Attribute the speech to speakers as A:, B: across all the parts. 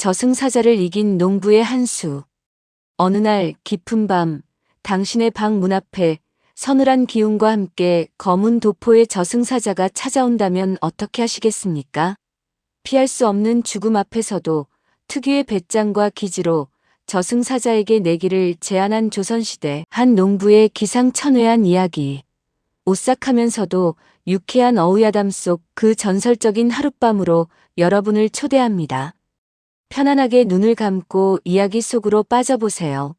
A: 저승사자를 이긴 농부의 한 수. 어느 날 깊은 밤, 당신의 방 문 앞에 서늘한 기운과 함께 검은 도포의 저승사자가 찾아온다면 어떻게 하시겠습니까? 피할 수 없는 죽음 앞에서도 특유의 배짱과 기지로 저승사자에게 내기를 제안한 조선시대 한 농부의 기상천외한 이야기. 오싹하면서도 유쾌한 어우야담 속 그 전설적인 하룻밤으로 여러분을 초대합니다. 편안하게 눈을 감고 이야기 속으로 빠져보세요.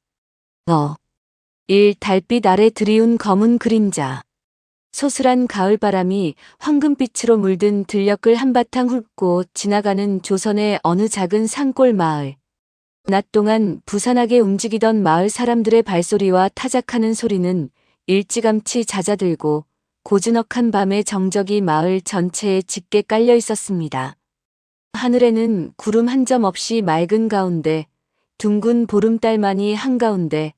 A: 1. 달빛 아래 드리운 검은 그림자. 소슬한 가을바람이 황금빛으로 물든 들녘을 한바탕 훑고 지나가는 조선의 어느 작은 산골 마을. 낮 동안 부산하게 움직이던 마을 사람들의 발소리와 타작하는 소리는 일찌감치 잦아들고 고즈넉한 밤의 정적이 마을 전체에 짙게 깔려 있었습니다. 하늘에는 구름 한 점 없이 맑은 가운데 둥근 보름달만이 한가운데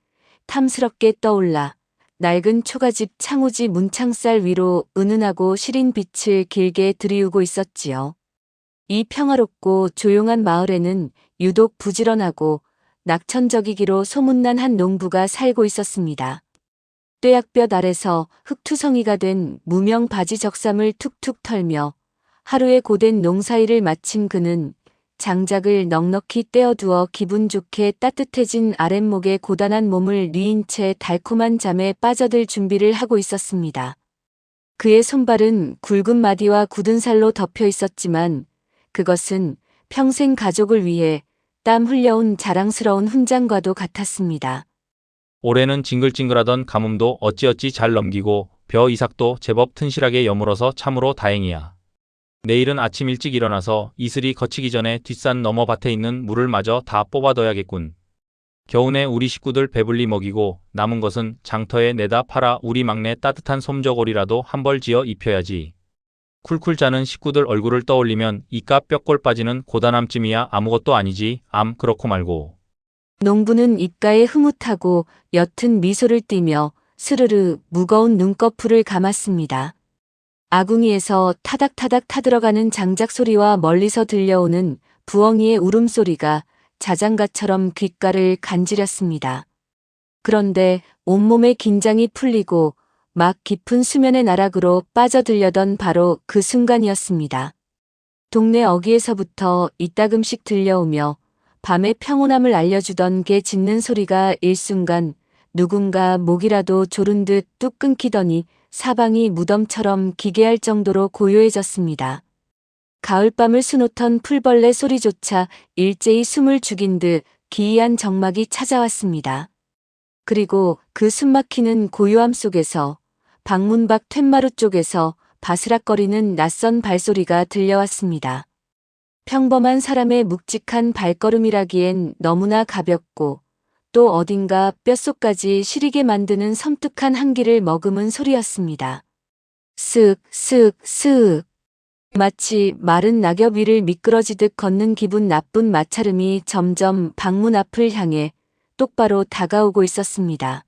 A: 탐스럽게 떠올라 낡은 초가집 창호지 문창살 위로 은은하고 시린 빛을 길게 들이우고 있었지요. 이 평화롭고 조용한 마을에는 유독 부지런하고 낙천적이기로 소문난 한 농부가 살고 있었습니다. 뙤약볕 아래서 흙투성이가 된 무명 바지 적삼을 툭툭 털며 하루의 고된 농사일을 마친 그는 장작을 넉넉히 떼어두어 기분 좋게 따뜻해진 아랫목에 고단한 몸을 뉘인 채 달콤한 잠에 빠져들 준비를 하고 있었습니다. 그의 손발은 굵은 마디와 굳은 살로 덮여 있었지만 그것은 평생 가족을 위해 땀 흘려온 자랑스러운 훈장과도 같았습니다.
B: 올해는 징글징글하던 가뭄도 어찌어찌 잘 넘기고 벼 이삭도 제법 튼실하게 여물어서 참으로 다행이야. 내일은 아침 일찍 일어나서 이슬이 거치기 전에 뒷산 너머 밭에 있는 물을 마저 다 뽑아둬야겠군. 겨우내 우리 식구들 배불리 먹이고 남은 것은 장터에 내다 팔아 우리 막내 따뜻한 솜저고리라도 한 벌 지어 입혀야지. 쿨쿨 자는 식구들 얼굴을 떠올리면 이깟 뼈골 빠지는 고단함쯤이야 아무것도 아니지. 그렇고 말고.
A: 농부는 입가에 흐뭇하고 옅은 미소를 띠며 스르르 무거운 눈꺼풀을 감았습니다. 아궁이에서 타닥타닥 타들어가는 장작 소리와 멀리서 들려오는 부엉이의 울음소리가 자장가처럼 귓가를 간지렸습니다. 그런데 온몸의 긴장이 풀리고 막 깊은 수면의 나락으로 빠져들려던 바로 그 순간이었습니다. 동네 어귀에서부터 이따금씩 들려오며 밤의 평온함을 알려주던 개 짖는 소리가 일순간 누군가 목이라도 조른 듯 뚝 끊기더니 사방이 무덤처럼 기괴할 정도로 고요해졌습니다. 가을밤을 수놓던 풀벌레 소리조차 일제히 숨을 죽인 듯 기이한 정막이 찾아왔습니다. 그리고 그 숨막히는 고요함 속에서 방문 밖 툇마루 쪽에서 바스락거리는 낯선 발소리가 들려왔습니다. 평범한 사람의 묵직한 발걸음이라기엔 너무나 가볍고 또 어딘가 뼛속까지 시리게 만드는 섬뜩한 한기를 머금은 소리였습니다. 쓱, 쓱, 쓱. 마치 마른 낙엽 위를 미끄러지듯 걷는 기분 나쁜 마찰음이 점점 방문 앞을 향해 똑바로 다가오고 있었습니다.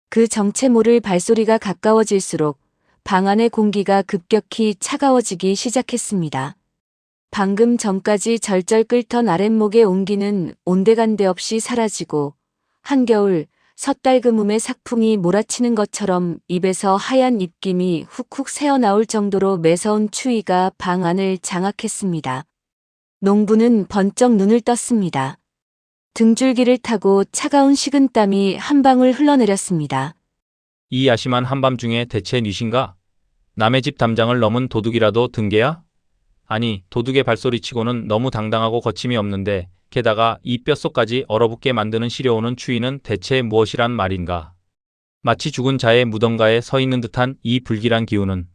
A: 그 정체 모를 발소리가 가까워질수록 방 안의 공기가 급격히 차가워지기 시작했습니다. 방금 전까지 절절 끓던 아랫목의 온기는 온데간데 없이 사라지고 한겨울 섣달그음의 삭풍이 몰아치는 것처럼 입에서 하얀 입김이 훅훅 새어나올 정도로 매서운 추위가 방 안을 장악했습니다. 농부는 번쩍 눈을 떴습니다. 등줄기를 타고 차가운 식은땀이 한 방울 흘러내렸습니다.
B: 이 야심한 한밤중에 대체 뉘신가? 남의 집 담장을 넘은 도둑이라도 든 게야? 아니, 도둑의 발소리치고는 너무 당당하고 거침이 없는데 게다가 이 뼛속까지 얼어붙게 만드는 시려오는 추위는 대체 무엇이란 말인가? 마치 죽은 자의 무덤가에 서 있는 듯한 이 불길한 기운은.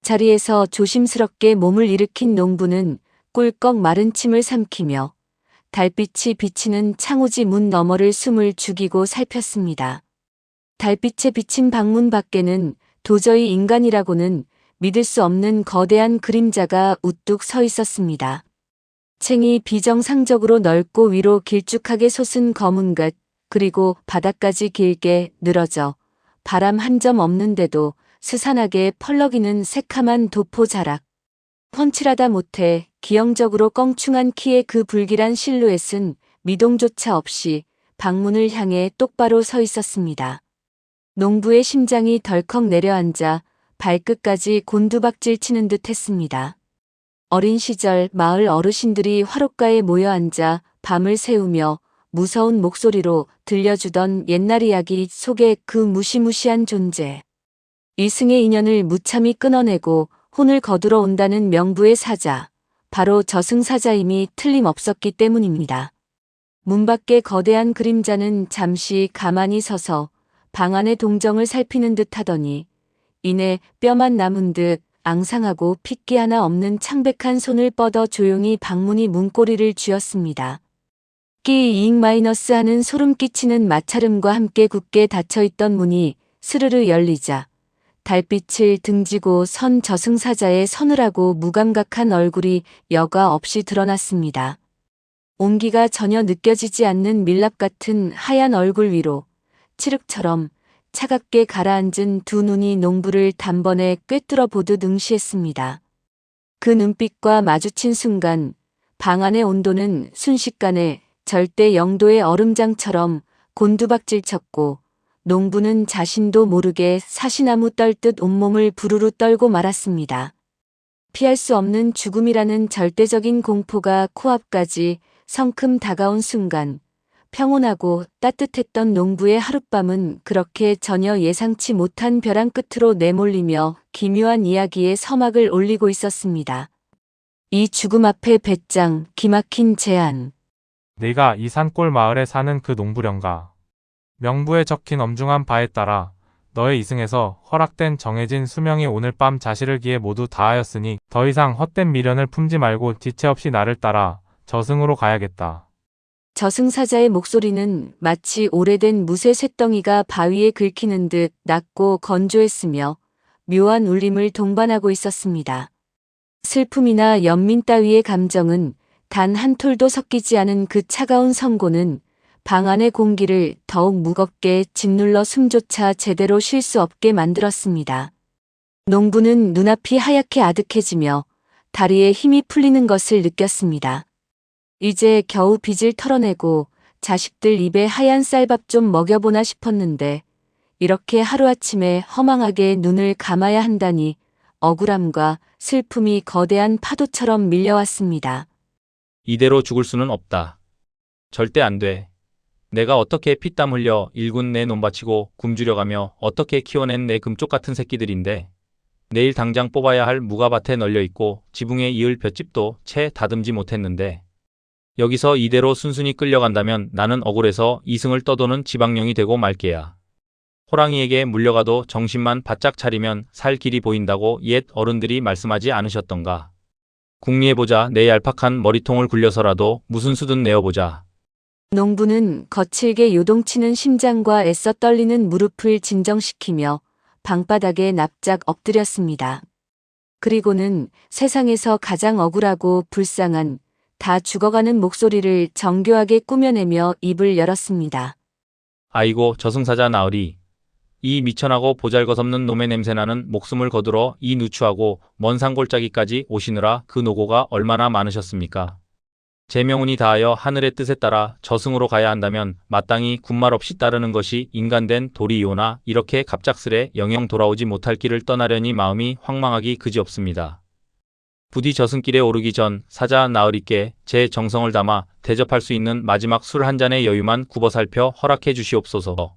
A: 자리에서 조심스럽게 몸을 일으킨 농부는 꿀꺽 마른 침을 삼키며 달빛이 비치는 창호지 문 너머를 숨을 죽이고 살폈습니다. 달빛에 비친 방문 밖에는 도저히 인간이라고는 믿을 수 없는 거대한 그림자가 우뚝 서 있었습니다. 챙이 비정상적으로 넓고 위로 길쭉하게 솟은 검은 것, 그리고 바닥까지 길게 늘어져 바람 한 점 없는데도 스산하게 펄럭이는 새카만 도포 자락. 훤칠하다 못해 기형적으로 껑충한 키의 그 불길한 실루엣은 미동조차 없이 방문을 향해 똑바로 서 있었습니다. 농부의 심장이 덜컥 내려앉아 발끝까지 곤두박질 치는 듯 했습니다. 어린 시절 마을 어르신들이 화롯가에 모여 앉아 밤을 새우며 무서운 목소리로 들려주던 옛날 이야기 속의 그 무시무시한 존재. 이승의 인연을 무참히 끊어내고 혼을 거두러 온다는 명부의 사자, 바로 저승사자임이 틀림없었기 때문입니다. 문 밖의 거대한 그림자는 잠시 가만히 서서 방 안의 동정을 살피는 듯 하더니 이내 뼈만 남은 듯 앙상하고 핏기 하나 없는 창백한 손을 뻗어 조용히 방문이 문고리를 쥐었습니다. 끼 이익 마이너스 하는 소름 끼치는 마찰음과 함께 굳게 닫혀있던 문이 스르르 열리자 달빛을 등지고 선 저승사자의 서늘하고 무감각한 얼굴이 여과 없이 드러났습니다. 온기가 전혀 느껴지지 않는 밀랍 같은 하얀 얼굴 위로 칠흑처럼 차갑게 가라앉은 두 눈이 농부를 단번에 꿰뚫어 보듯 응시했습니다. 그 눈빛과 마주친 순간 방 안의 온도는 순식간에 절대 0도의 얼음장처럼 곤두박질 쳤고 농부는 자신도 모르게 사시나무 떨듯 온몸을 부르르 떨고 말았습니다. 피할 수 없는 죽음이라는 절대적인 공포가 코앞까지 성큼 다가온 순간 평온하고 따뜻했던 농부의 하룻밤은 그렇게 전혀 예상치 못한 벼랑 끝으로 내몰리며 기묘한 이야기에 서막을 올리고 있었습니다. 이 죽음 앞에 배짱, 기막힌 제안.
C: 네가 이 산골 마을에 사는 그 농부련가. 명부에 적힌 엄중한 바에 따라 너의 이승에서 허락된 정해진 수명이 오늘 밤 자실을 기해 모두 다하였으니 더 이상 헛된 미련을 품지 말고 지체 없이 나를 따라 저승으로 가야겠다.
A: 저승사자의 목소리는 마치 오래된 무쇠 쇳덩이가 바위에 긁히는 듯 낮고 건조했으며 묘한 울림을 동반하고 있었습니다. 슬픔이나 연민 따위의 감정은 단 한 톨도 섞이지 않은 그 차가운 선고는 방 안의 공기를 더욱 무겁게 짓눌러 숨조차 제대로 쉴 수 없게 만들었습니다. 농부는 눈앞이 하얗게 아득해지며 다리에 힘이 풀리는 것을 느꼈습니다. 이제 겨우 빚을 털어내고 자식들 입에 하얀 쌀밥 좀 먹여보나 싶었는데 이렇게 하루아침에 허망하게 눈을 감아야 한다니 억울함과 슬픔이 거대한 파도처럼 밀려왔습니다.
B: 이대로 죽을 수는 없다. 절대 안 돼. 내가 어떻게 피땀 흘려 일군 내 논바치고 굶주려가며 어떻게 키워낸 내 금쪽 같은 새끼들인데 내일 당장 뽑아야 할 무가 밭에 널려있고 지붕에 이을 볏짚도 채 다듬지 못했는데 여기서 이대로 순순히 끌려간다면 나는 억울해서 이승을 떠도는 지방령이 되고 말게야. 호랑이에게 물려가도 정신만 바짝 차리면 살 길이 보인다고 옛 어른들이 말씀하지 않으셨던가. 궁리해보자. 내 얄팍한 머리통을 굴려서라도 무슨 수든 내어보자.
A: 농부는 거칠게 요동치는 심장과 애써 떨리는 무릎을 진정시키며 방바닥에 납작 엎드렸습니다. 그리고는 세상에서 가장 억울하고 불쌍한 다 죽어가는 목소리를 정교하게 꾸며내며 입을 열었습니다.
B: 아이고 저승사자 나으리. 이 미천하고 보잘것없는 놈의 냄새나는 목숨을 거두러 이 누추하고 먼 산골짜기까지 오시느라 그 노고가 얼마나 많으셨습니까? 제 명운이 다하여 하늘의 뜻에 따라 저승으로 가야 한다면 마땅히 군말 없이 따르는 것이 인간된 도리이오나 이렇게 갑작스레 영영 돌아오지 못할 길을 떠나려니 마음이 황망하기 그지없습니다. 부디 저승길에 오르기 전 사자 나으리께 제 정성을 담아 대접할 수 있는 마지막 술 한 잔의 여유만 굽어 살펴 허락해 주시옵소서.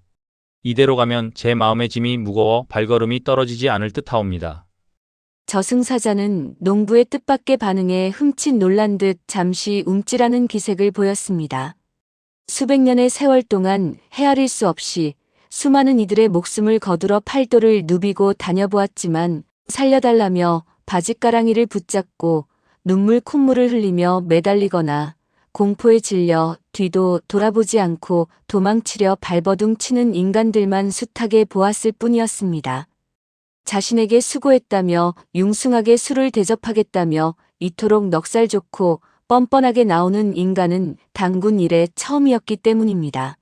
B: 이대로 가면 제 마음의 짐이 무거워 발걸음이 떨어지지 않을 듯하옵니다.
A: 저승사자는 농부의 뜻밖의 반응에 흠칫 놀란 듯 잠시 움찔하는 기색을 보였습니다. 수백 년의 세월 동안 헤아릴 수 없이 수많은 이들의 목숨을 거두러 팔도를 누비고 다녀보았지만 살려달라며 바짓가랑이를 붙잡고 눈물 콧물을 흘리며 매달리거나 공포에 질려 뒤도 돌아보지 않고 도망치려 발버둥 치는 인간들만 숱하게 보았을 뿐이었습니다. 자신에게 수고했다며 융숭하게 술을 대접하겠다며 이토록 넉살 좋고 뻔뻔하게 나오는 인간은 단군 이래 처음이었기 때문입니다.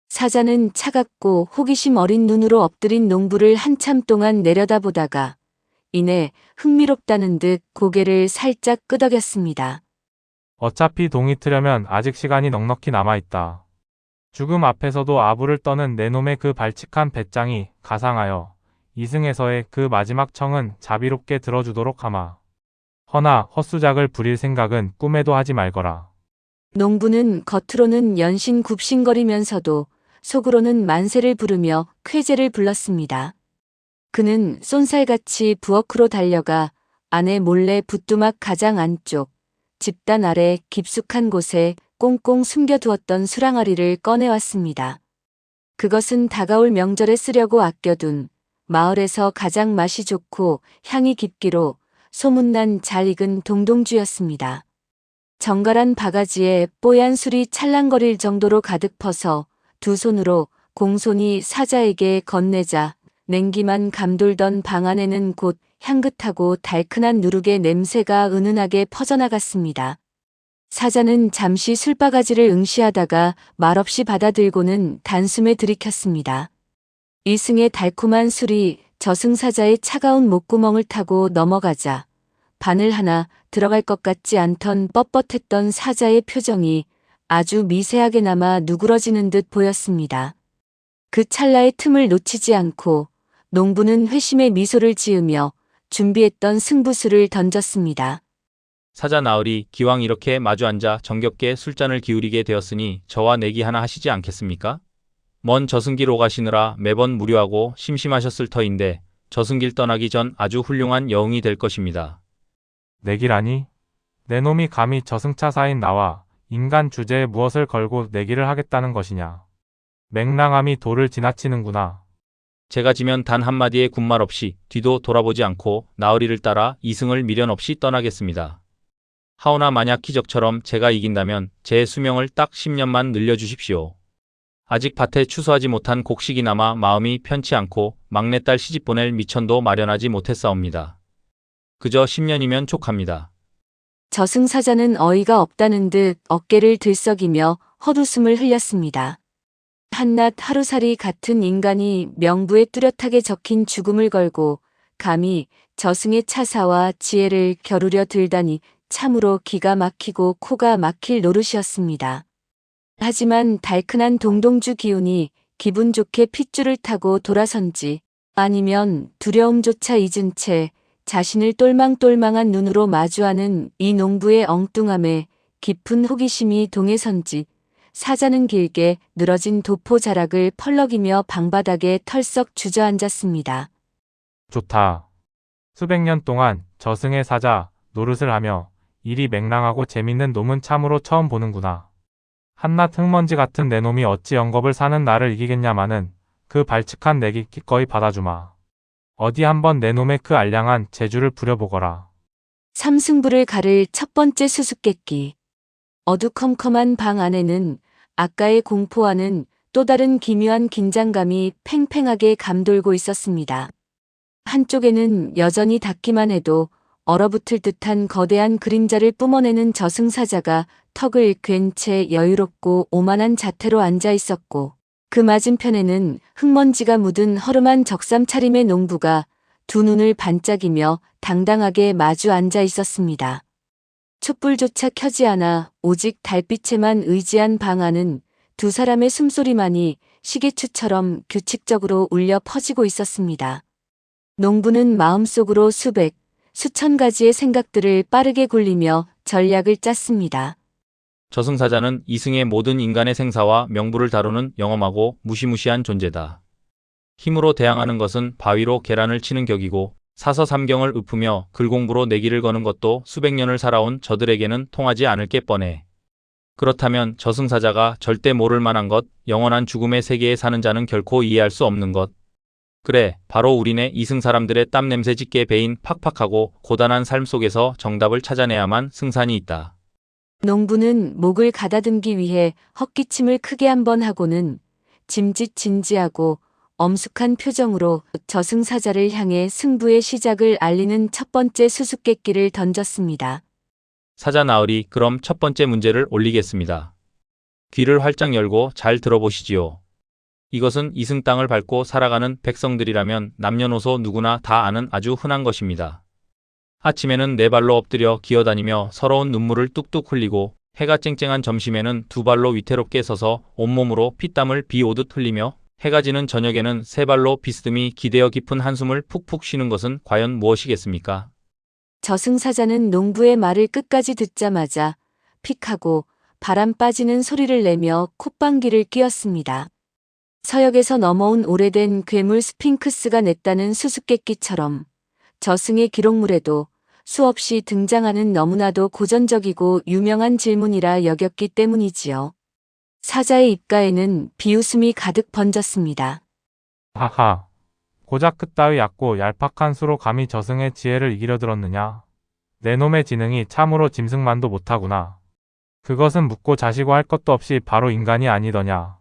A: 사자는 차갑고 호기심 어린 눈으로 엎드린 농부를 한참 동안 내려다보다가 이내 흥미롭다는 듯 고개를 살짝 끄덕였습니다.
C: 어차피 동이 트려면 아직 시간이 넉넉히 남아있다. 죽음 앞에서도 아부를 떠는 내놈의 그 발칙한 배짱이 가상하여 이승에서의 그 마지막 청은 자비롭게 들어주도록 하마. 허나 헛수작을 부릴 생각은 꿈에도 하지 말거라.
A: 농부는 겉으로는 연신 굽신거리면서도 속으로는 만세를 부르며 쾌재를 불렀습니다. 그는 쏜살같이 부엌으로 달려가 아내 몰래 부뚜막 가장 안쪽 집단 아래 깊숙한 곳에 꽁꽁 숨겨두었던 수랑아리를 꺼내왔습니다. 그것은 다가올 명절에 쓰려고 아껴둔 마을에서 가장 맛이 좋고 향이 깊기로 소문난 잘 익은 동동주였습니다. 정갈한 바가지에 뽀얀 술이 찰랑거릴 정도로 가득 퍼서 두 손으로 공손히 사자에게 건네자 냉기만 감돌던 방 안에는 곧 향긋하고 달큰한 누룩의 냄새가 은은하게 퍼져나갔습니다. 사자는 잠시 술바가지를 응시하다가 말없이 받아들고는 단숨에 들이켰습니다. 이승의 달콤한 술이 저승사자의 차가운 목구멍을 타고 넘어가자 바늘 하나 들어갈 것 같지 않던 뻣뻣했던 사자의 표정이 아주 미세하게나마 누그러지는 듯 보였습니다. 그 찰나의 틈을 놓치지 않고 농부는 회심의 미소를 지으며 준비했던 승부수를 던졌습니다.
B: 사자 나으리, 기왕 이렇게 마주 앉아 정겹게 술잔을 기울이게 되었으니 저와 내기 하나 하시지 않겠습니까? 먼 저승길 오가시느라 매번 무료하고 심심하셨을 터인데 저승길 떠나기 전 아주 훌륭한 여흥이 될 것입니다.
C: 내기라니? 내놈이 감히 저승차사인 나와 인간 주제에 무엇을 걸고 내기를 하겠다는 것이냐. 맹랑함이 도를 지나치는구나.
B: 제가 지면 단 한마디의 군말 없이 뒤도 돌아보지 않고 나으리를 따라 이승을 미련 없이 떠나겠습니다. 하오나 만약 기적처럼 제가 이긴다면 제 수명을 딱 10년만 늘려주십시오. 아직 밭에 추수하지 못한 곡식이 남아 마음이 편치 않고 막내딸 시집 보낼 미천도 마련하지 못했사옵니다. 그저 10년이면 족합니다.
A: 저승사자는 어이가 없다는 듯 어깨를 들썩이며 헛웃음을 흘렸습니다. 한낱 하루살이 같은 인간이 명부에 뚜렷하게 적힌 죽음을 걸고 감히 저승의 차사와 지혜를 겨루려 들다니 참으로 기가 막히고 코가 막힐 노릇이었습니다. 하지만 달큰한 동동주 기운이 기분 좋게 핏줄을 타고 돌아선지 아니면 두려움조차 잊은 채 자신을 똘망똘망한 눈으로 마주하는 이 농부의 엉뚱함에 깊은 호기심이 동해선지 사자는 길게 늘어진 도포 자락을 펄럭이며 방바닥에 털썩 주저앉았습니다.
C: 좋다. 수백 년 동안 저승의 사자 노릇을 하며 이리 맹랑하고 재밌는 놈은 참으로 처음 보는구나. 한낱 흙먼지 같은 내 놈이 어찌 영겁을 사는 나를 이기겠냐마는 그 발칙한 내기 기꺼이 받아주마. 어디 한번 내 놈의 그 알량한 재주를 부려보거라.
A: 삼승부를 가를 첫 번째 수수께끼. 어두컴컴한 방 안에는 아까의 공포와는 또 다른 기묘한 긴장감이 팽팽하게 감돌고 있었습니다. 한쪽에는 여전히 닿기만 해도 얼어붙을 듯한 거대한 그림자를 뿜어내는 저승사자가 턱을 괜 채 여유롭고 오만한 자태로 앉아 있었고 그 맞은편에는 흙먼지가 묻은 허름한 적삼 차림의 농부가 두 눈을 반짝이며 당당하게 마주 앉아 있었습니다. 촛불조차 켜지 않아 오직 달빛에만 의지한 방 안은 두 사람의 숨소리만이 시계추처럼 규칙적으로 울려 퍼지고 있었습니다. 농부는 마음속으로 수백, 수천 가지의 생각들을 빠르게 굴리며 전략을 짰습니다.
B: 저승사자는 이승의 모든 인간의 생사와 명부를 다루는 영험하고 무시무시한 존재다. 힘으로 대항하는 것은 바위로 계란을 치는 격이고 사서삼경을 읊으며 글공부로 내기를 거는 것도 수백 년을 살아온 저들에게는 통하지 않을 게 뻔해. 그렇다면 저승사자가 절대 모를 만한 것, 영원한 죽음의 세계에 사는 자는 결코 이해할 수 없는 것. 그래, 바로 우리네 이승 사람들의 땀냄새 짙게 배인 팍팍하고 고단한 삶 속에서 정답을 찾아내야만 승산이 있다.
A: 농부는 목을 가다듬기 위해 헛기침을 크게 한번 하고는 짐짓진지하고 엄숙한 표정으로 저승사자를 향해 승부의 시작을 알리는 첫 번째 수수께끼를 던졌습니다.
B: 사자 나으리, 그럼 첫 번째 문제를 올리겠습니다. 귀를 활짝 열고 잘 들어보시지요. 이것은 이승 땅을 밟고 살아가는 백성들이라면 남녀노소 누구나 다 아는 아주 흔한 것입니다. 아침에는 네 발로 엎드려 기어다니며 서러운 눈물을 뚝뚝 흘리고 해가 쨍쨍한 점심에는 두 발로 위태롭게 서서 온몸으로 피땀을 비 오듯 흘리며 해가 지는 저녁에는 세 발로 비스듬히 기대어 깊은 한숨을 푹푹 쉬는 것은 과연 무엇이겠습니까?
A: 저승사자는 농부의 말을 끝까지 듣자마자 픽하고 바람 빠지는 소리를 내며 콧방귀를 뀌었습니다. 서역에서 넘어온 오래된 괴물 스핑크스가 냈다는 수수께끼처럼 저승의 기록물에도 수없이 등장하는 너무나도 고전적이고 유명한 질문이라 여겼기 때문이지요. 사자의 입가에는 비웃음이 가득 번졌습니다.
C: 하하. 고작 그따위 얕고 얄팍한 수로 감히 저승의 지혜를 이기려 들었느냐. 내 놈의 지능이 참으로 짐승만도 못하구나. 그것은 묻고 자시고 할 것도 없이 바로 인간이 아니더냐.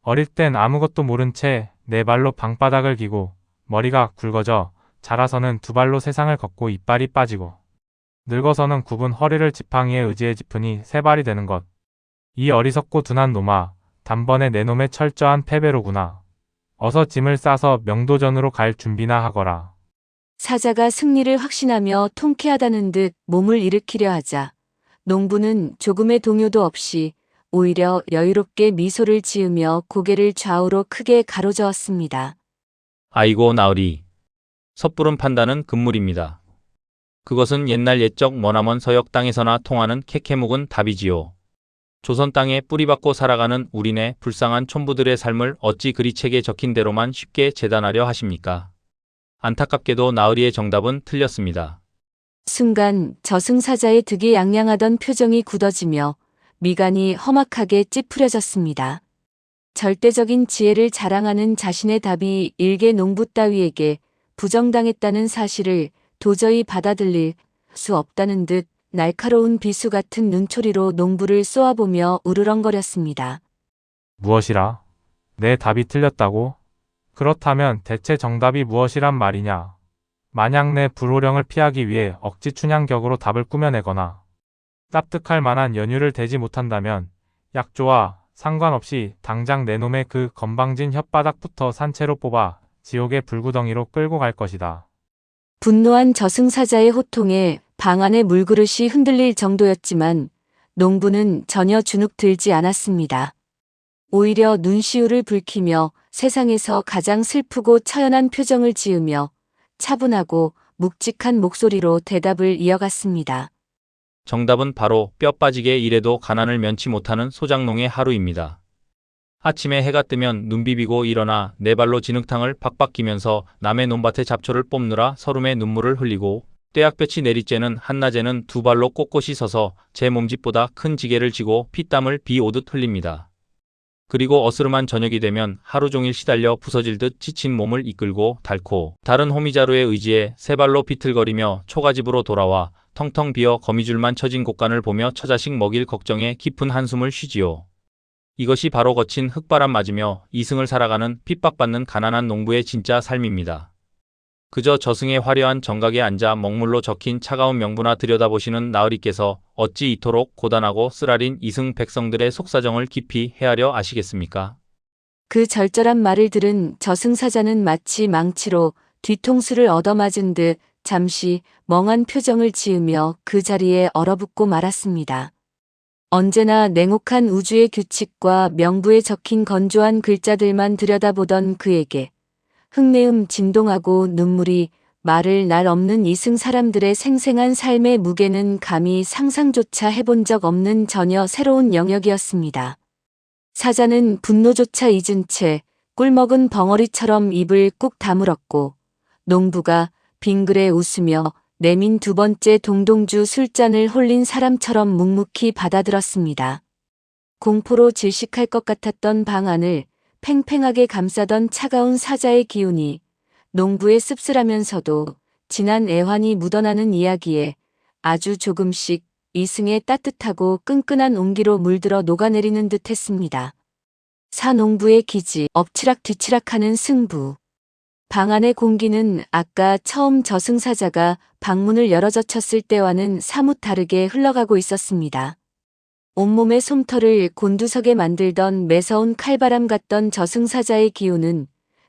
C: 어릴 땐 아무것도 모른 채 네 발로 방바닥을 기고 머리가 굵어져 자라서는 두 발로 세상을 걷고 이빨이 빠지고 늙어서는 굽은 허리를 지팡이에 의지해 짚으니 세 발이 되는 것. 이 어리석고 둔한 놈아, 단번에 내 놈의 철저한 패배로구나. 어서 짐을 싸서 명도전으로 갈 준비나 하거라.
A: 사자가 승리를 확신하며 통쾌하다는 듯 몸을 일으키려 하자 농부는 조금의 동요도 없이 오히려 여유롭게 미소를 지으며 고개를 좌우로 크게 가로저었습니다.
B: 아이고 나으리. 섣부른 판단은 금물입니다. 그것은 옛날 옛적 머나먼 서역 땅에서나 통하는 캐캐묵은 답이지요. 조선 땅에 뿌리박고 살아가는 우리네 불쌍한 촌부들의 삶을 어찌 그리 책에 적힌 대로만 쉽게 재단하려 하십니까? 안타깝게도 나으리의 정답은 틀렸습니다.
A: 순간 저승사자의 득이 양양하던 표정이 굳어지며 미간이 험악하게 찌푸려졌습니다. 절대적인 지혜를 자랑하는 자신의 답이 일개 농부 따위에게 부정당했다는 사실을 도저히 받아들일 수 없다는 듯 날카로운 비수 같은 눈초리로 농부를 쏘아보며 우르렁거렸습니다.
C: 무엇이라? 내 답이 틀렸다고? 그렇다면 대체 정답이 무엇이란 말이냐? 만약 내 불호령을 피하기 위해 억지 춘향격으로 답을 꾸며내거나 납득할 만한 연유를 대지 못한다면 약조와 상관없이 당장 내 놈의 그 건방진 혓바닥부터 산채로 뽑아 지옥의 불구덩이로 끌고 갈 것이다.
A: 분노한 저승사자의 호통에 방 안의 물그릇이 흔들릴 정도였지만 농부는 전혀 주눅 들지 않았습니다. 오히려 눈시울을 붉히며 세상에서 가장 슬프고 처연한 표정을 지으며 차분하고 묵직한 목소리로 대답을 이어갔습니다.
B: 정답은 바로 뼈 빠지게 일해도 가난을 면치 못하는 소장농의 하루입니다. 아침에 해가 뜨면 눈 비비고 일어나 네 발로 진흙탕을 팍팍 끼면서 남의 논밭에 잡초를 뽑느라 서름에 눈물을 흘리고 떼약볕이 내리쬐는 한낮에는 두 발로 꼿꼿이 서서 제 몸집보다 큰 지게를 지고 피땀을 비 오듯 흘립니다. 그리고 어스름한 저녁이 되면 하루 종일 시달려 부서질 듯 지친 몸을 이끌고 닳고 다른 호미자루에 의지해 세 발로 비틀거리며 초가집으로 돌아와 텅텅 비어 거미줄만 쳐진 곳간을 보며 처자식 먹일 걱정에 깊은 한숨을 쉬지요. 이것이 바로 거친 흙바람 맞으며 이승을 살아가는 핍박받는 가난한 농부의 진짜 삶입니다. 그저 저승의 화려한 정각에 앉아 먹물로 적힌 차가운 명부나 들여다보시는 나으리께서 어찌 이토록 고단하고 쓰라린 이승 백성들의 속사정을 깊이 헤아려 아시겠습니까?
A: 그 절절한 말을 들은 저승사자는 마치 망치로 뒤통수를 얻어맞은 듯 잠시 멍한 표정을 지으며 그 자리에 얼어붙고 말았습니다. 언제나 냉혹한 우주의 규칙과 명부에 적힌 건조한 글자들만 들여다보던 그에게 흙내음 진동하고 눈물이 말을 날 없는 이승 사람들의 생생한 삶의 무게는 감히 상상조차 해본 적 없는 전혀 새로운 영역이었습니다. 사자는 분노조차 잊은 채 꿀먹은 벙어리처럼 입을 꾹 다물었고 농부가 빙그레 웃으며 내민 두 번째 동동주 술잔을 홀린 사람처럼 묵묵히 받아들었습니다. 공포로 질식할 것 같았던 방 안을 팽팽하게 감싸던 차가운 사자의 기운이 농부의 씁쓸하면서도 진한 애환이 묻어나는 이야기에 아주 조금씩 이승의 따뜻하고 끈끈한 온기로 물들어 녹아내리는 듯 했습니다. 사농부의 기지, 엎치락뒤치락하는 승부. 방 안의 공기는 아까 처음 저승사자가 방문을 열어젖혔을 때와는 사뭇 다르게 흘러가고 있었습니다. 온몸의 솜털을 곤두서게 만들던 매서운 칼바람 같던 저승사자의 기운은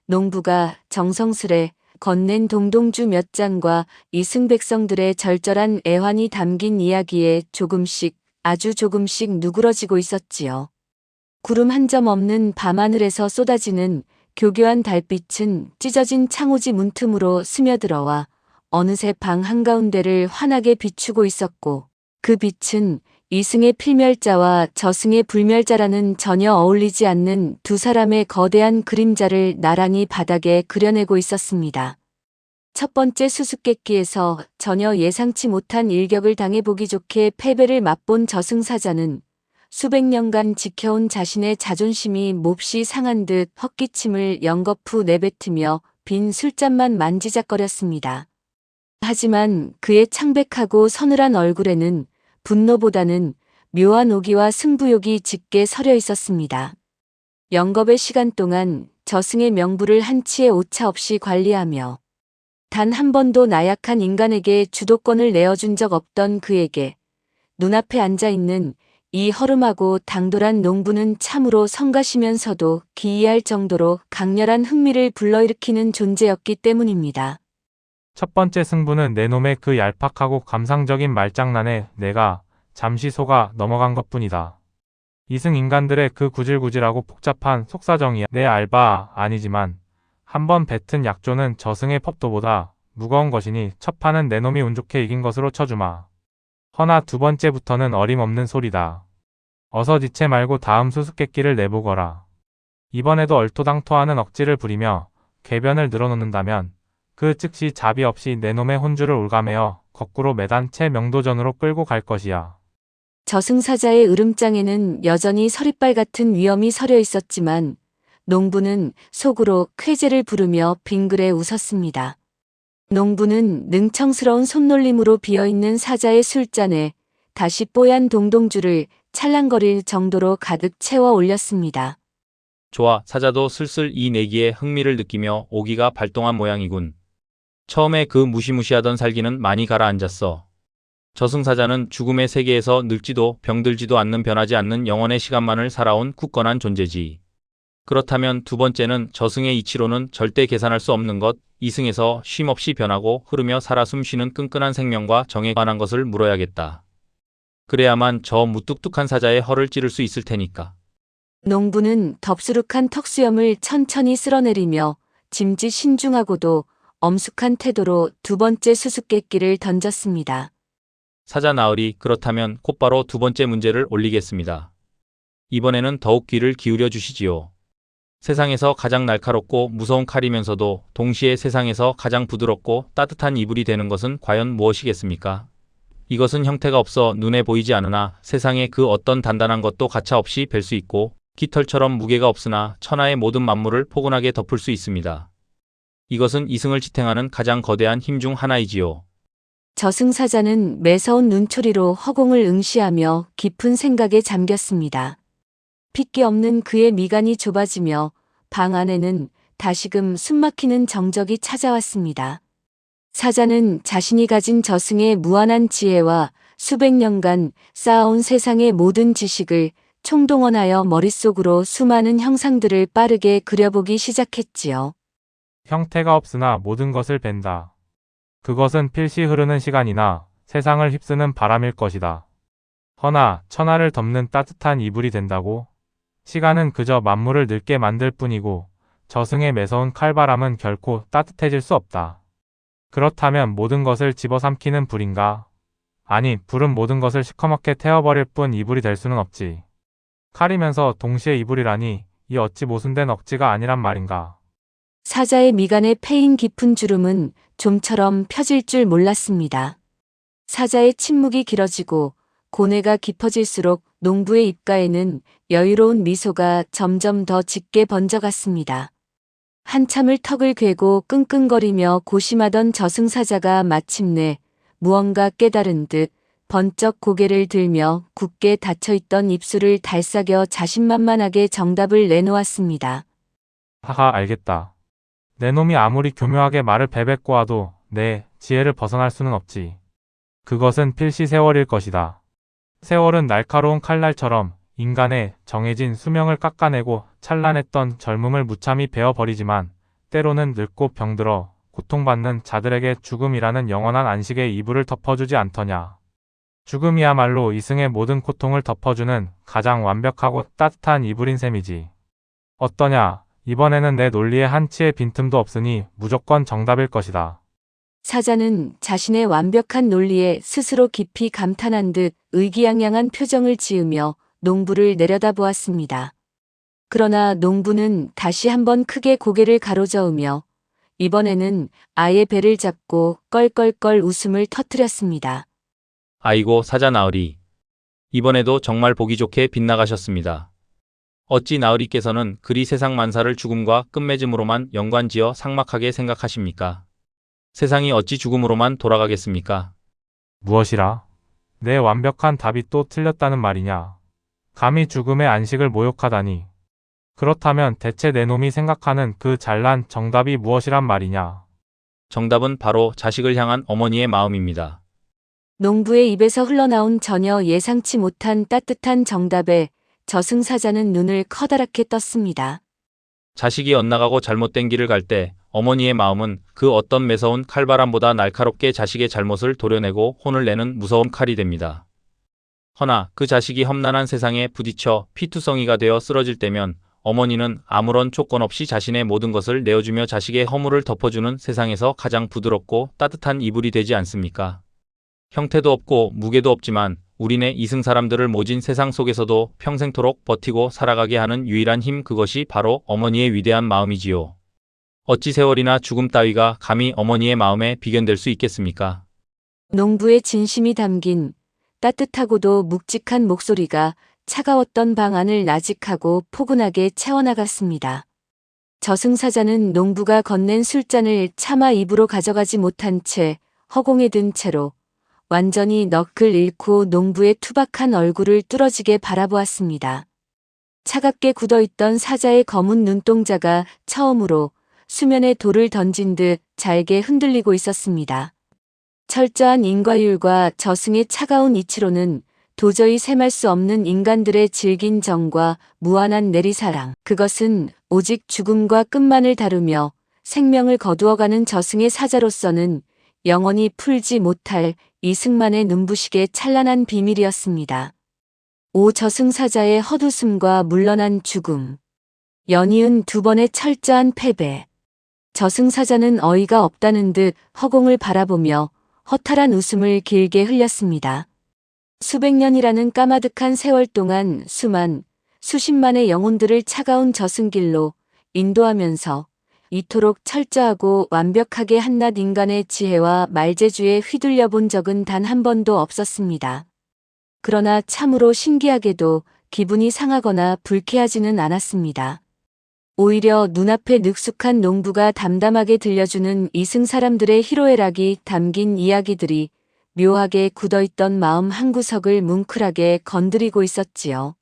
A: 농부가 정성스레 건넨 동동주 몇 장과 이승 백성들의 절절한 애환이 담긴 이야기에 조금씩 아주 조금씩 누그러지고 있었지요. 구름 한 점 없는 밤하늘에서 쏟아지는 교교한 달빛은 찢어진 창호지 문틈으로 스며들어와 어느새 방 한가운데를 환하게 비추고 있었고 그 빛은 이승의 필멸자와 저승의 불멸자라는 전혀 어울리지 않는 두 사람의 거대한 그림자를 나란히 바닥에 그려내고 있었습니다. 첫 번째 수수께끼에서 전혀 예상치 못한 일격을 당해보기 좋게 패배를 맛본 저승사자는 수백 년간 지켜온 자신의 자존심이 몹시 상한 듯 헛기침을 연거푸 내뱉으며 빈 술잔만 만지작거렸습니다. 하지만 그의 창백하고 서늘한 얼굴에는 분노보다는 묘한 오기와 승부욕이 짙게 서려 있었습니다. 영겁의 시간 동안 저승의 명부를 한치의 오차 없이 관리하며 단 한 번도 나약한 인간에게 주도권을 내어준 적 없던 그에게 눈앞에 앉아있는 이 허름하고 당돌한 농부는 참으로 성가시면서도 기이할 정도로 강렬한 흥미를 불러일으키는 존재였기 때문입니다.
C: 첫 번째 승부는 내놈의 그 얄팍하고 감상적인 말장난에 내가 잠시 속아 넘어간 것뿐이다. 이승 인간들의 그 구질구질하고 복잡한 속사정이야 내 알바 아니지만 한번 뱉은 약조는 저승의 법도보다 무거운 것이니 첫 판은 내놈이 운 좋게 이긴 것으로 쳐주마. 허나 두 번째부터는 어림없는 소리다. 어서 지체 말고 다음 수수께끼를 내보거라. 이번에도 얼토당토하는 억지를 부리며 궤변을 늘어놓는다면 그 즉시 자비 없이 내놈의 혼주를 올가매어 거꾸로 매단 채 명도전으로 끌고 갈 것이야.
A: 저승사자의 으름장에는 여전히 서리빨 같은 위험이 서려 있었지만 농부는 속으로 쾌재를 부르며 빙그레 웃었습니다. 농부는 능청스러운 손놀림으로 비어있는 사자의 술잔에 다시 뽀얀 동동주를 찰랑거릴 정도로 가득 채워 올렸습니다.
B: 좋아, 사자도 슬슬 이 내기에 흥미를 느끼며 오기가 발동한 모양이군. 처음에 그 무시무시하던 살기는 많이 가라앉았어. 저승사자는 죽음의 세계에서 늙지도 병들지도 않는 변하지 않는 영원의 시간만을 살아온 굳건한 존재지. 그렇다면 두 번째는 저승의 이치로는 절대 계산할 수 없는 것, 이승에서 쉼없이 변하고 흐르며 살아 숨쉬는 끈끈한 생명과 정에 관한 것을 물어야겠다. 그래야만 저 무뚝뚝한 사자의 허를 찌를 수 있을 테니까.
A: 농부는 덥수룩한 턱수염을 천천히 쓸어내리며 짐짓 신중하고도 엄숙한 태도로 두 번째 수수께끼를 던졌습니다.
B: 사자 나으리, 그렇다면 곧바로 두 번째 문제를 올리겠습니다. 이번에는 더욱 귀를 기울여 주시지요. 세상에서 가장 날카롭고 무서운 칼이면서도 동시에 세상에서 가장 부드럽고 따뜻한 이불이 되는 것은 과연 무엇이겠습니까? 이것은 형태가 없어 눈에 보이지 않으나 세상의 그 어떤 단단한 것도 가차없이 벨 수 있고 깃털처럼 무게가 없으나 천하의 모든 만물을 포근하게 덮을 수 있습니다. 이것은 이승을 지탱하는 가장 거대한 힘 중 하나이지요.
A: 저승사자는 매서운 눈초리로 허공을 응시하며 깊은 생각에 잠겼습니다. 핏기 없는 그의 미간이 좁아지며 방 안에는 다시금 숨막히는 정적이 찾아왔습니다. 사자는 자신이 가진 저승의 무한한 지혜와 수백 년간 쌓아온 세상의 모든 지식을 총동원하여 머릿속으로 수많은 형상들을 빠르게 그려보기 시작했지요.
C: 형태가 없으나 모든 것을 벤다. 그것은 필시 흐르는 시간이나 세상을 휩쓰는 바람일 것이다. 허나 천하를 덮는 따뜻한 이불이 된다고? 시간은 그저 만물을 늙게 만들 뿐이고 저승의 매서운 칼바람은 결코 따뜻해질 수 없다. 그렇다면 모든 것을 집어삼키는 불인가? 아니, 불은 모든 것을 시커멓게 태워버릴 뿐 이불이 될 수는 없지. 칼이면서 동시에 이불이라니 이 어찌 모순된 억지가 아니란 말인가.
A: 사자의 미간에 패인 깊은 주름은 좀처럼 펴질 줄 몰랐습니다. 사자의 침묵이 길어지고 고뇌가 깊어질수록 농부의 입가에는 여유로운 미소가 점점 더 짙게 번져갔습니다. 한참을 턱을 괴고 끙끙거리며 고심하던 저승사자가 마침내 무언가 깨달은 듯 번쩍 고개를 들며 굳게 닫혀있던 입술을 달싹여 자신만만하게 정답을 내놓았습니다.
C: 하하, 알겠다. 내 놈이 아무리 교묘하게 말을 베베꼬아도 내 지혜를 벗어날 수는 없지. 그것은 필시 세월일 것이다. 세월은 날카로운 칼날처럼 인간의 정해진 수명을 깎아내고 찬란했던 젊음을 무참히 베어버리지만 때로는 늙고 병들어 고통받는 자들에게 죽음이라는 영원한 안식의 이불을 덮어주지 않더냐. 죽음이야말로 이승의 모든 고통을 덮어주는 가장 완벽하고 따뜻한 이불인 셈이지. 어떠냐? 이번에는 내 논리에 한치의 빈틈도 없으니 무조건 정답일 것이다.
A: 사자는 자신의 완벽한 논리에 스스로 깊이 감탄한 듯 의기양양한 표정을 지으며 농부를 내려다보았습니다. 그러나 농부는 다시 한번 크게 고개를 가로저으며 이번에는 아예 배를 잡고 껄껄껄 웃음을 터뜨렸습니다.
B: 아이고 사자 나으리. 이번에도 정말 보기 좋게 빗나가셨습니다. 어찌 나으리께서는 그리 세상 만사를 죽음과 끝맺음으로만 연관지어 삭막하게 생각하십니까? 세상이 어찌 죽음으로만 돌아가겠습니까?
C: 무엇이라? 내 완벽한 답이 또 틀렸다는 말이냐? 감히 죽음의 안식을 모욕하다니. 그렇다면 대체 내 놈이 생각하는 그 잘난 정답이 무엇이란 말이냐?
B: 정답은 바로 자식을 향한 어머니의 마음입니다.
A: 농부의 입에서 흘러나온 전혀 예상치 못한 따뜻한 정답에 저승사자는 눈을 커다랗게 떴습니다.
B: 자식이 엇나가고 잘못된 길을 갈 때 어머니의 마음은 그 어떤 매서운 칼바람보다 날카롭게 자식의 잘못을 도려내고 혼을 내는 무서운 칼이 됩니다. 허나 그 자식이 험난한 세상에 부딪혀 피투성이가 되어 쓰러질 때면 어머니는 아무런 조건 없이 자신의 모든 것을 내어주며 자식의 허물을 덮어주는 세상에서 가장 부드럽고 따뜻한 이불이 되지 않습니까? 형태도 없고 무게도 없지만 우리네 이승 사람들을 모진 세상 속에서도 평생토록 버티고 살아가게 하는 유일한 힘, 그것이 바로 어머니의 위대한 마음이지요. 어찌 세월이나 죽음 따위가 감히 어머니의 마음에 비견될 수 있겠습니까?
A: 농부의 진심이 담긴 따뜻하고도 묵직한 목소리가 차가웠던 방 안을 나직하고 포근하게 채워나갔습니다. 저승사자는 농부가 건넨 술잔을 차마 입으로 가져가지 못한 채 허공에 든 채로 완전히 넋을 잃고 농부의 투박한 얼굴을 뚫어지게 바라보았습니다. 차갑게 굳어있던 사자의 검은 눈동자가 처음으로 수면에 돌을 던진 듯 잘게 흔들리고 있었습니다. 철저한 인과율과 저승의 차가운 이치로는 도저히 셈할 수 없는 인간들의 질긴 정과 무한한 내리사랑, 그것은 오직 죽음과 끝만을 다루며 생명을 거두어가는 저승의 사자로서는 영원히 풀지 못할 이승만의 눈부시게 찬란한 비밀이었습니다. 오 저승사자의 헛웃음과 물러난 죽음, 연이은 두 번의 철저한 패배. 저승사자는 어이가 없다는 듯 허공을 바라보며 허탈한 웃음을 길게 흘렸습니다. 수백 년이라는 까마득한 세월 동안 수십만의 영혼들을 차가운 저승길로 인도하면서 이토록 철저하고 완벽하게 한낱 인간의 지혜와 말재주에 휘둘려 본 적은 단 한 번도 없었습니다. 그러나 참으로 신기하게도 기분이 상하거나 불쾌하지는 않았습니다. 오히려 눈앞에 늑숙한 농부가 담담하게 들려주는 이승 사람들의 희로애락이 담긴 이야기들이 묘하게 굳어있던 마음 한구석을 뭉클하게 건드리고 있었지요.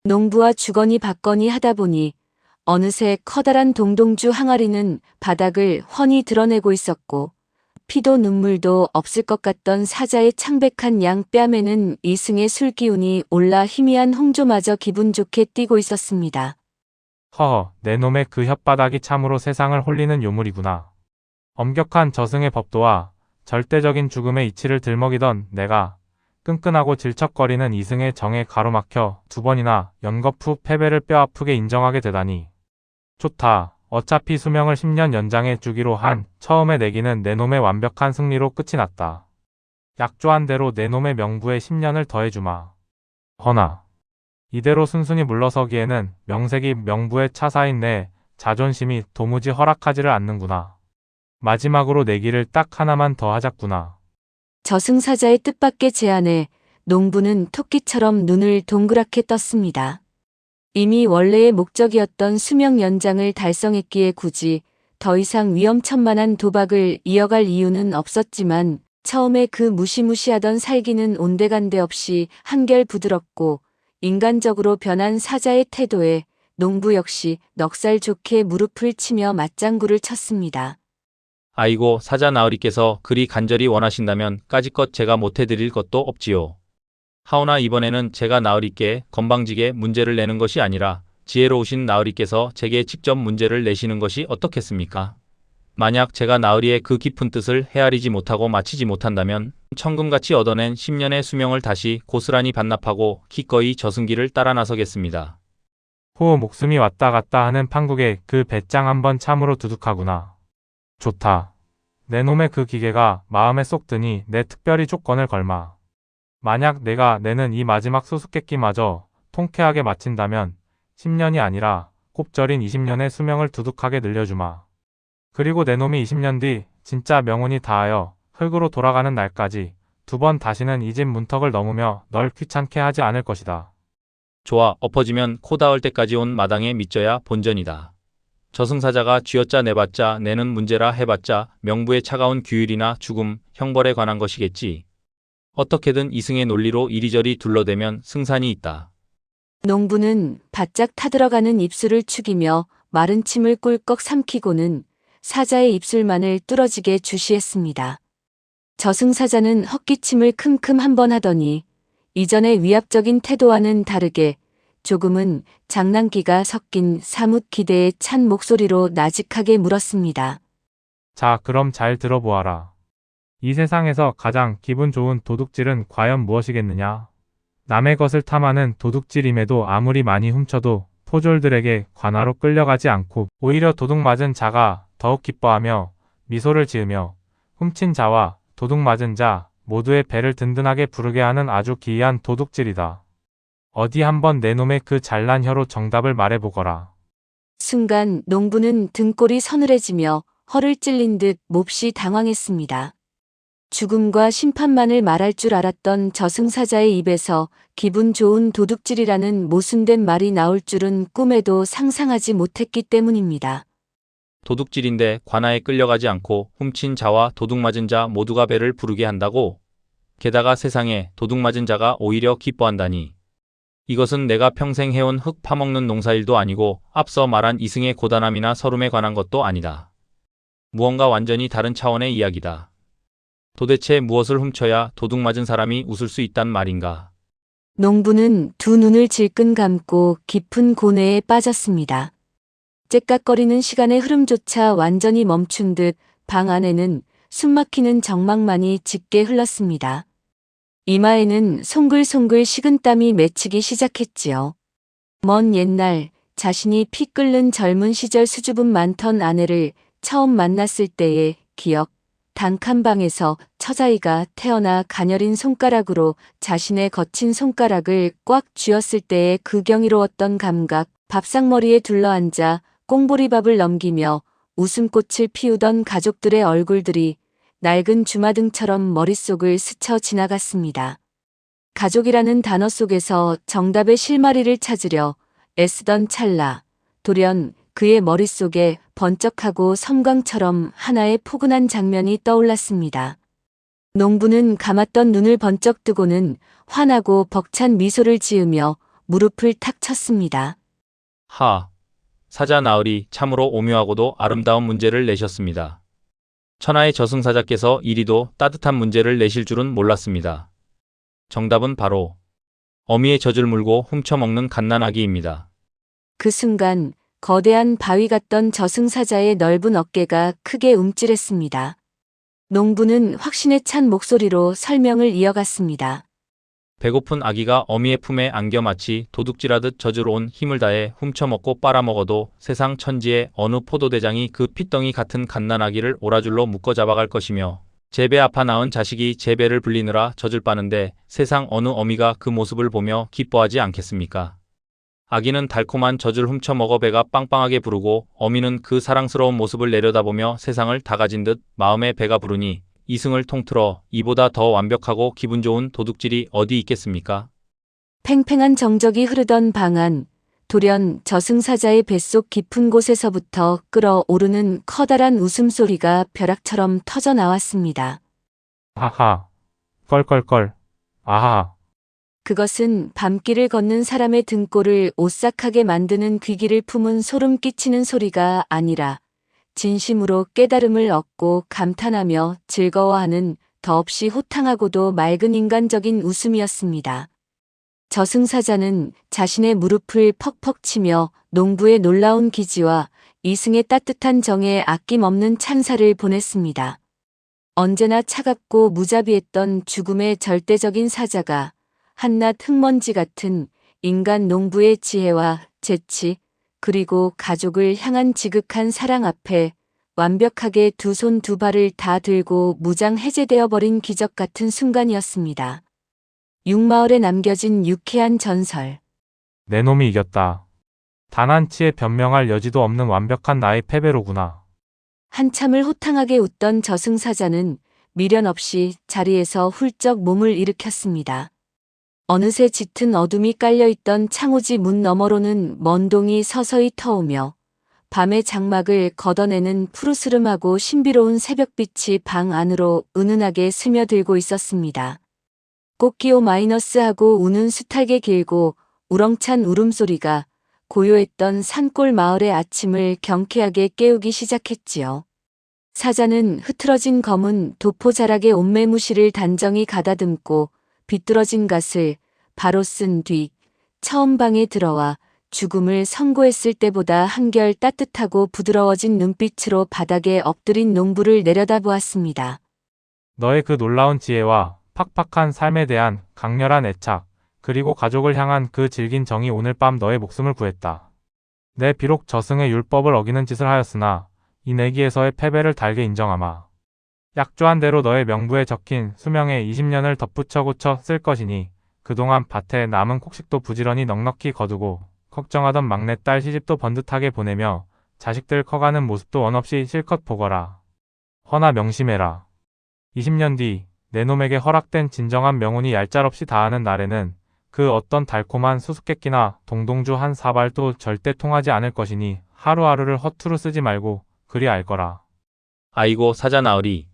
A: 농부와 주거니 받거니 하다 보니 어느새 커다란 동동주 항아리는 바닥을 훤히 드러내고 있었고 피도 눈물도 없을 것 같던 사자의 창백한 양 뺨에는 이승의 술기운이 올라 희미한 홍조마저 기분 좋게 뛰고 있었습니다.
C: 허허, 내 놈의 그 혓바닥이 참으로 세상을 홀리는 요물이구나. 엄격한 저승의 법도와 절대적인 죽음의 이치를 들먹이던 내가 끈끈하고 질척거리는 이승의 정에 가로막혀 두 번이나 연거푸 패배를 뼈아프게 인정하게 되다니. 좋다. 어차피 수명을 10년 연장해 주기로 한 처음의 내기는 내 놈의 완벽한 승리로 끝이 났다. 약조한 대로 내 놈의 명부에 10년을 더해주마. 허나 이대로 순순히 물러서기에는 명색이 명부에 차사인 내 자존심이 도무지 허락하지를 않는구나. 마지막으로 내기를 딱 하나만 더 하자꾸나.
A: 저승사자의 뜻밖의 제안에 농부는 토끼처럼 눈을 동그랗게 떴습니다. 이미 원래의 목적이었던 수명 연장을 달성했기에 굳이 더 이상 위험천만한 도박을 이어갈 이유는 없었지만 처음에 그 무시무시하던 살기는 온데간데 없이 한결 부드럽고 인간적으로 변한 사자의 태도에 농부 역시 넉살 좋게 무릎을 치며 맞장구를 쳤습니다.
B: 아이고 사자 나으리께서 그리 간절히 원하신다면 까짓것 제가 못해드릴 것도 없지요. 하오나 이번에는 제가 나으리께 건방지게 문제를 내는 것이 아니라 지혜로우신 나으리께서 제게 직접 문제를 내시는 것이 어떻겠습니까? 만약 제가 나으리의 그 깊은 뜻을 헤아리지 못하고 마치지 못한다면 천금같이 얻어낸 10년의 수명을 다시 고스란히 반납하고 기꺼이 저승길을 따라 나서겠습니다.
C: 후 목숨이 왔다 갔다 하는 판국에 그 배짱 한번 참으로 두둑하구나. 좋다. 내 놈의 그 기계가 마음에 쏙 드니 내 특별히 조건을 걸마. 만약 내가 내는 이 마지막 수수께끼마저 통쾌하게 마친다면 10년이 아니라 곱절인 20년의 수명을 두둑하게 늘려주마. 그리고 내 놈이 20년 뒤 진짜 명운이 다하여 흙으로 돌아가는 날까지 2번 다시는 이 집 문턱을 넘으며 널 귀찮게 하지 않을 것이다.
B: 좋아, 엎어지면 코 닿을 때까지 온 마당에 믿져야 본전이다. 저승사자가 쥐어짜 내봤자 내는 문제라 해봤자 명부의 차가운 규율이나 죽음, 형벌에 관한 것이겠지. 어떻게든 이승의 논리로 이리저리 둘러대면 승산이 있다.
A: 농부는 바짝 타들어가는 입술을 축이며 마른 침을 꿀꺽 삼키고는 사자의 입술만을 뚫어지게 주시했습니다. 저승사자는 헛기침을 큼큼 한 번 하더니 이전의 위압적인 태도와는 다르게 조금은 장난기가 섞인 사뭇 기대에 찬 목소리로 나직하게 물었습니다.
C: 자, 그럼 잘 들어보아라. 이 세상에서 가장 기분 좋은 도둑질은 과연 무엇이겠느냐? 남의 것을 탐하는 도둑질임에도 아무리 많이 훔쳐도 포졸들에게 관하로 끌려가지 않고 오히려 도둑 맞은 자가 더욱 기뻐하며 미소를 지으며 훔친 자와 도둑 맞은 자 모두의 배를 든든하게 부르게 하는 아주 기이한 도둑질이다. 어디 한번 내 놈의 그 잘난 혀로 정답을 말해보거라.
A: 순간 농부는 등골이 서늘해지며 허를 찔린 듯 몹시 당황했습니다. 죽음과 심판만을 말할 줄 알았던 저승사자의 입에서 기분 좋은 도둑질이라는 모순된 말이 나올 줄은 꿈에도 상상하지 못했기 때문입니다.
B: 도둑질인데 관아에 끌려가지 않고 훔친 자와 도둑 맞은 자 모두가 배를 부르게 한다고? 게다가 세상에 도둑 맞은 자가 오히려 기뻐한다니. 이것은 내가 평생 해온 흙 파먹는 농사일도 아니고 앞서 말한 이승의 고단함이나 서름에 관한 것도 아니다. 무언가 완전히 다른 차원의 이야기다. 도대체 무엇을 훔쳐야 도둑 맞은 사람이 웃을 수 있단 말인가?
A: 농부는 두 눈을 질끈 감고 깊은 고뇌에 빠졌습니다. 째깍거리는 시간의 흐름조차 완전히 멈춘 듯 방 안에는 숨막히는 정막만이 짙게 흘렀습니다. 이마에는 송글송글 식은땀이 맺히기 시작했지요. 먼 옛날 자신이 피 끓는 젊은 시절 수줍음 많던 아내를 처음 만났을 때의 기억, 단칸방에서 처자이가 태어나 가녀린 손가락으로 자신의 거친 손가락을 꽉 쥐었을 때의 그 경이로웠던 감각, 밥상머리에 둘러앉아 꽁보리밥을 넘기며 웃음꽃을 피우던 가족들의 얼굴들이 낡은 주마등처럼 머릿속을 스쳐 지나갔습니다. 가족이라는 단어 속에서 정답의 실마리를 찾으려 애쓰던 찰나, 돌연 그의 머릿속에 번쩍하고 섬광처럼 하나의 포근한 장면이 떠올랐습니다. 농부는 감았던 눈을 번쩍 뜨고는 환하고 벅찬 미소를 지으며 무릎을 탁 쳤습니다.
B: 하, 사자 나으리 참으로 오묘하고도 아름다운 문제를 내셨습니다. 천하의 저승사자께서 이리도 따뜻한 문제를 내실 줄은 몰랐습니다. 정답은 바로 어미의 젖을 물고 훔쳐먹는 갓난아기입니다.
A: 그 순간 거대한 바위 같던 저승사자의 넓은 어깨가 크게 움찔했습니다. 농부는 확신에 찬 목소리로 설명을 이어갔습니다.
B: 배고픈 아기가 어미의 품에 안겨 마치 도둑질하듯 젖으로 온 힘을 다해 훔쳐먹고 빨아먹어도 세상 천지의 어느 포도대장이 그 핏덩이 같은 갓난아기를 오라줄로 묶어 잡아갈 것이며 제 배 아파 낳은 자식이 제 배를 불리느라 젖을 빠는데 세상 어느 어미가 그 모습을 보며 기뻐하지 않겠습니까? 아기는 달콤한 젖을 훔쳐먹어 배가 빵빵하게 부르고 어미는 그 사랑스러운 모습을 내려다보며 세상을 다 가진 듯 마음에 배가 부르니 이승을 통틀어 이보다 더 완벽하고 기분 좋은 도둑질이 어디 있겠습니까?
A: 팽팽한 정적이 흐르던 방 안, 돌연 저승사자의 뱃속 깊은 곳에서부터 끓어오르는 커다란 웃음소리가 벼락처럼 터져 나왔습니다.
C: 하하. 껄껄껄. 아하.
A: 그것은 밤길을 걷는 사람의 등골을 오싹하게 만드는 귀기를 품은 소름 끼치는 소리가 아니라 진심으로 깨달음을 얻고 감탄하며 즐거워하는 더없이 호탕하고도 맑은 인간적인 웃음이었습니다. 저승사자는 자신의 무릎을 퍽퍽 치며 농부의 놀라운 기지와 이승의 따뜻한 정에 아낌없는 찬사를 보냈습니다. 언제나 차갑고 무자비했던 죽음의 절대적인 사자가 한낱 흙먼지 같은 인간 농부의 지혜와 재치, 그리고 가족을 향한 지극한 사랑 앞에 완벽하게 두 손 두 발을 다 들고 무장 해제되어 버린 기적 같은 순간이었습니다. 육마을에 남겨진 유쾌한 전설.
C: 내 놈이 이겼다. 단 한치의 변명할 여지도 없는 완벽한 나의 패배로구나.
A: 한참을 호탕하게 웃던 저승사자는 미련 없이 자리에서 훌쩍 몸을 일으켰습니다. 어느새 짙은 어둠이 깔려있던 창호지 문 너머로는 먼 동이 서서히 터오며 밤의 장막을 걷어내는 푸르스름하고 신비로운 새벽빛이 방 안으로 은은하게 스며들고 있었습니다. 꽃기호 마이너스하고 우는 숱하게 길고 우렁찬 울음소리가 고요했던 산골 마을의 아침을 경쾌하게 깨우기 시작했지요. 사자는 흐트러진 검은 도포 자락에 옷매무시를 단정히 가다듬고 비뚤어진 갓을 바로 쓴 뒤 처음 방에 들어와 죽음을 선고했을 때보다 한결 따뜻하고 부드러워진 눈빛으로 바닥에 엎드린 농부를 내려다보았습니다.
C: 너의 그 놀라운 지혜와 팍팍한 삶에 대한 강렬한 애착, 그리고 가족을 향한 그 질긴 정이 오늘 밤 너의 목숨을 구했다. 내 비록 저승의 율법을 어기는 짓을 하였으나 이 내기에서의 패배를 달게 인정하마. 약조한 대로 너의 명부에 적힌 수명의 20년을 덧붙여 고쳐 쓸 것이니 그동안 밭에 남은 곡식도 부지런히 넉넉히 거두고 걱정하던 막내딸 시집도 번듯하게 보내며 자식들 커가는 모습도 원없이 실컷 보거라. 허나 명심해라. 20년 뒤 내 놈에게 허락된 진정한 명운이 얄짤없이 다하는 날에는 그 어떤 달콤한 수수께끼나 동동주 한 사발도 절대 통하지 않을 것이니 하루하루를 허투루 쓰지 말고 그리 알거라.
B: 아이고 사자 나으리.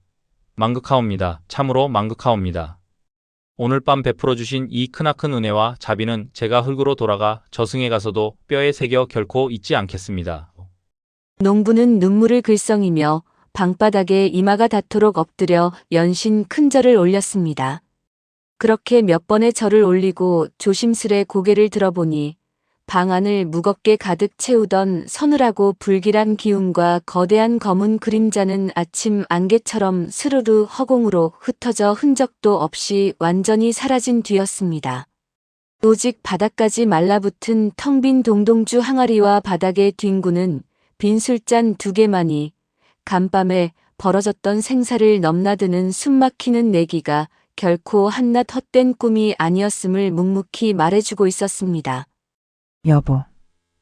B: 망극하옵니다. 참으로 망극하옵니다. 오늘 밤 베풀어 주신 이 크나큰 은혜와 자비는 제가 흙으로 돌아가 저승에 가서도 뼈에 새겨 결코 잊지 않겠습니다.
A: 농부는 눈물을 글썽이며 방바닥에 이마가 닿도록 엎드려 연신 큰 절을 올렸습니다. 그렇게 몇 번의 절을 올리고 조심스레 고개를 들어보니 방 안을 무겁게 가득 채우던 서늘하고 불길한 기운과 거대한 검은 그림자는 아침 안개처럼 스르르 허공으로 흩어져 흔적도 없이 완전히 사라진 뒤였습니다. 오직 바닥까지 말라붙은 텅 빈 동동주 항아리와 바닥에 뒹구는 빈 술잔 2개만이 간밤에 벌어졌던 생사를 넘나드는 숨막히는 내기가 결코 한낱 헛된 꿈이 아니었음을 묵묵히 말해주고 있었습니다.
D: 여보,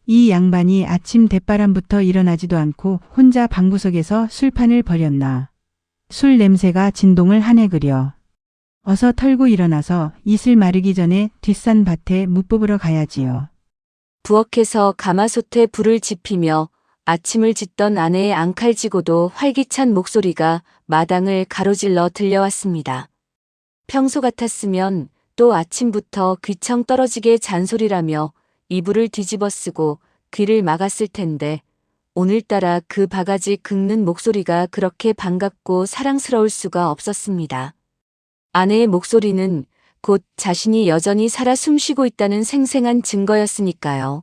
D: 이 양반이 아침 대바람부터 일어나지도 않고 혼자 방구석에서 술판을 벌였나. 술 냄새가 진동을 하네 그려. 어서 털고 일어나서 이슬 마르기 전에 뒷산 밭에 무 뽑으러 가야지요.
A: 부엌에서 가마솥에 불을 지피며 아침을 짓던 아내의 앙칼지고도 활기찬 목소리가 마당을 가로질러 들려왔습니다. 평소 같았으면 또 아침부터 귀청 떨어지게 잔소리라며 이불을 뒤집어 쓰고 귀를 막았을 텐데 오늘따라 그 바가지 긁는 목소리가 그렇게 반갑고 사랑스러울 수가 없었습니다. 아내의 목소리는 곧 자신이 여전히 살아 숨쉬고 있다는 생생한 증거였으니까요.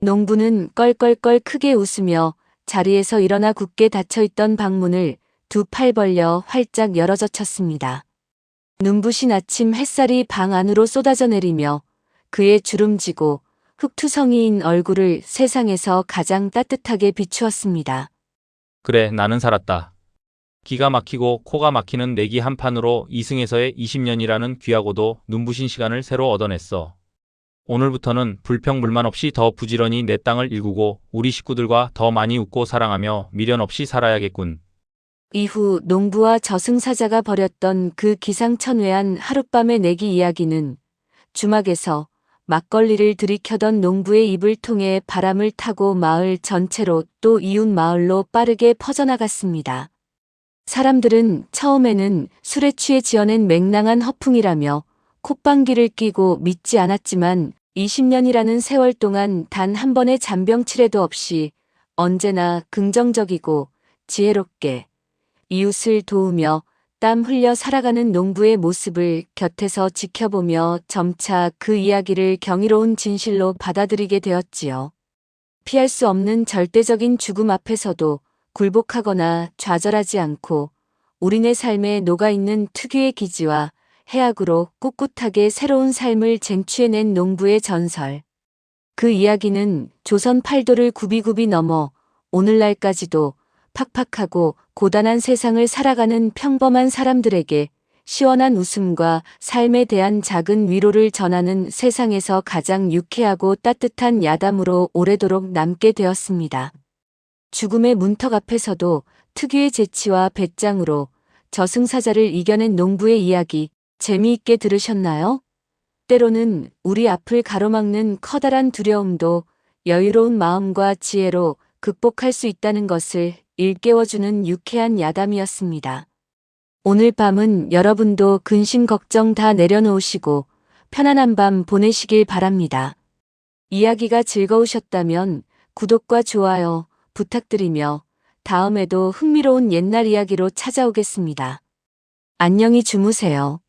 A: 농부는 껄껄껄 크게 웃으며 자리에서 일어나 굳게 닫혀있던 방문을 2팔 벌려 활짝 열어젖혔습니다. 눈부신 아침 햇살이 방 안으로 쏟아져 내리며 그의 주름지고 흙투성이인 얼굴을 세상에서 가장 따뜻하게 비추었습니다.
B: 그래 나는 살았다. 기가 막히고 코가 막히는 내기 한 판으로 이승에서의 20년이라는 귀하고도 눈부신 시간을 새로 얻어냈어. 오늘부터는 불평불만 없이 더 부지런히 내 땅을 일구고 우리 식구들과 더 많이 웃고 사랑하며 미련 없이 살아야겠군.
A: 이후 농부와 저승사자가 벌였던 그 기상천외한 하룻밤의 내기 이야기는 주막에서 막걸리를 들이켜던 농부의 입을 통해 바람을 타고 마을 전체로 또 이웃 마을로 빠르게 퍼져나갔습니다. 사람들은 처음에는 술에 취해 지어낸 맹랑한 허풍이라며 콧방귀를 끼고 믿지 않았지만 20년이라는 세월 동안 단 한 번의 잔병치레도 없이 언제나 긍정적이고 지혜롭게 이웃을 도우며 땀 흘려 살아가는 농부의 모습을 곁에서 지켜보며 점차 그 이야기를 경이로운 진실로 받아들이게 되었지요. 피할 수 없는 절대적인 죽음 앞에서도 굴복하거나 좌절하지 않고 우리네 삶에 녹아있는 특유의 기지와 해악으로 꿋꿋하게 새로운 삶을 쟁취해낸 농부의 전설. 그 이야기는 조선 팔도를 굽이굽이 넘어 오늘날까지도 팍팍하고 고단한 세상을 살아가는 평범한 사람들에게 시원한 웃음과 삶에 대한 작은 위로를 전하는 세상에서 가장 유쾌하고 따뜻한 야담으로 오래도록 남게 되었습니다. 죽음의 문턱 앞에서도 특유의 재치와 배짱으로 저승사자를 이겨낸 농부의 이야기 재미있게 들으셨나요? 때로는 우리 앞을 가로막는 커다란 두려움도 여유로운 마음과 지혜로 극복할 수 있다는 것을 일깨워주는 유쾌한 야담이었습니다. 오늘 밤은 여러분도 근심 걱정 다 내려놓으시고 편안한 밤 보내시길 바랍니다. 이야기가 즐거우셨다면 구독과 좋아요 부탁드리며 다음에도 흥미로운 옛날 이야기로 찾아오겠습니다. 안녕히 주무세요.